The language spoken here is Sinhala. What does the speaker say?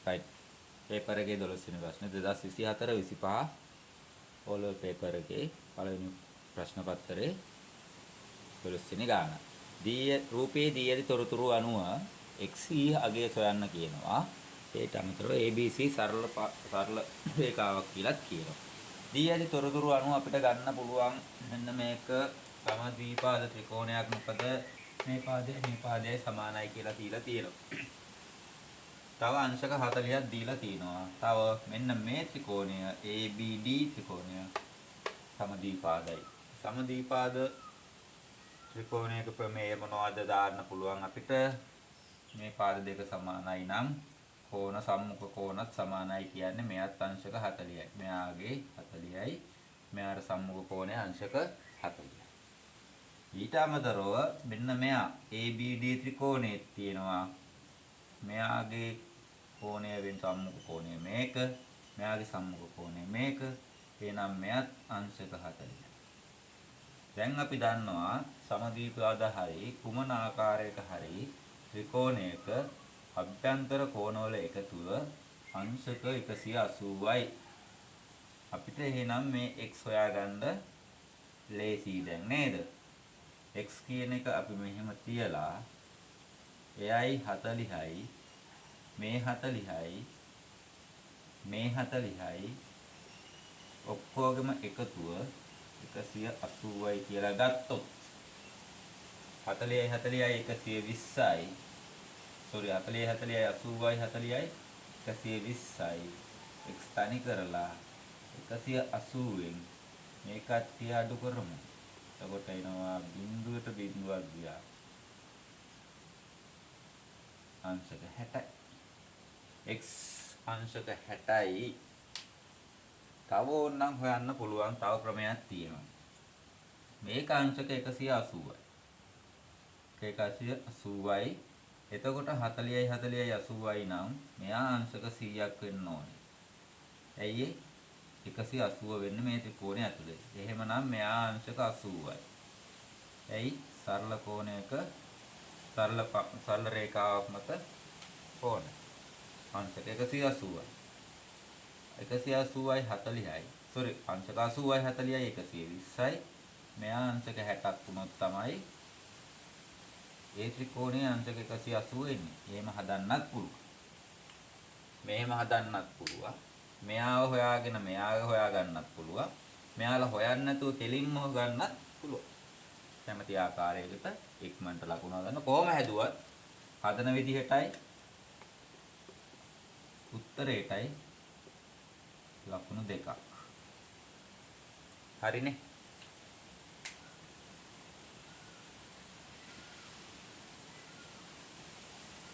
right. පේපර් එකේ 12 වෙනි ප්‍රශ්නේ 2024 25 ඕ ලෙවල් පේපර් එකේ පළවෙනි ප්‍රශ්න පත්‍රයේ 12 වෙනි ගාන. රූපයේ දී ඇති තොරතුරු අනුව XE අගය සොයන්න කියනවා. ඒට අමතරව ABC සරල රේඛාවක් කියලාත් කියනවා. දී ඇති තොරතුරු අනුව අපිට ගන්න පුළුවන් මෙන්න මේක සමද්විපාද ත්‍රිකෝණයක්. මොකද මේ පාදයේ සමානයි කියලා දීලා තියෙනවා. තව අංශක 40ක් දීලා තිනවා. තව මෙන්න මේ ත්‍රිකෝණය ABD ත්‍රිකෝණය සමද්විපාදයි. සමද්විපාද ත්‍රිකෝණයක ප්‍රමේය මොනවද දාන්න පුළුවන් අපිට? මේ පාද දෙක සමානයි නම් කෝණ සම්මුඛ කෝණත් සමානයි කියන්නේ මෙයත් අංශක 40යි. මෙයාගේ 40යි. මෙයාට සම්මුඛ කෝණය අංශක 40යි. ඊට අමතරව මෙන්න මෙයා ABD ත්‍රිකෝණයේ තියෙනවා. මෙයාගේ කෝණය වෙන සම්මුඛ කෝණය මේක. මෙයාගේ සම්මුඛ කෝණය මේක. එහෙනම් මෙයත් අංශක 40යි. දැන් අපි දන්නවා සමද්විපාද හරි කුමන ආකාරයක හරි ත්‍රිකෝණයක අභ්‍යන්තර කෝණවල එකතුව අංශක 180යි. අපිට එහෙනම් මේ x හොයාගන්න ලේසි දැන් නේද? x කියන එක අපි මෙහෙම තියලා එයයි 40යි මේ 40යි මේ 40යි ඔක්කොගෙම එකතුව 180යි කියලා ගත්තොත් 40යි 40යි 120යි sorry 40යි 40යි 80යි 40යි 120යි x තනි කරලා 180න් මේ කට්ටිය අඩු කරමු. එතකොට එනවා බිඳුවට බිඳුවක් ගියා. අංශක 60යි. x අංශක 60යි. තව ඕනනම් හොයන්න පුළුවන් තව ක්‍රමයක් තියෙනවා. මේක අංශක 180යි. ඒක 180යි. එතකොට 40යි 40යි 80යි නම් මෙයා අංශක 100ක් වෙන්න ඕනේ. ඇයි 180 වෙන්නේ මේ ත්‍රිකෝණය ඇතුලේ. එහෙමනම් මෙයා අංශක 80යි. ඇයි සරල කෝණයක සරල රේඛාවක් මත කෝණ අංශක 180යි. 180යි 40යි. sorry අංශක 80යි 40යි 120යි. මෙයා අංශක 60ක් වුණොත් තමයි ඒ ත්‍රිකෝණයේ අංශක 180 එන්නේ. එහෙම හදන්නත් පුළුවන්. මෙහෙම හදන්නත් පුළුවන්. මෙයාව හොයාගෙන මෙයාව හොයාගන්නත් පුළුවන්. මෙයාලා හොයන්න නැතුව කෙලින්ම ගන්නත් පුළුවන්. කැමති ආකාරයකට ඉක්මනට ලකුණු ගන්න කොහොම හැදුවත් හදන විදිහටයි උත්තරේටයි ලකුණු දෙකක්. හරිනේ.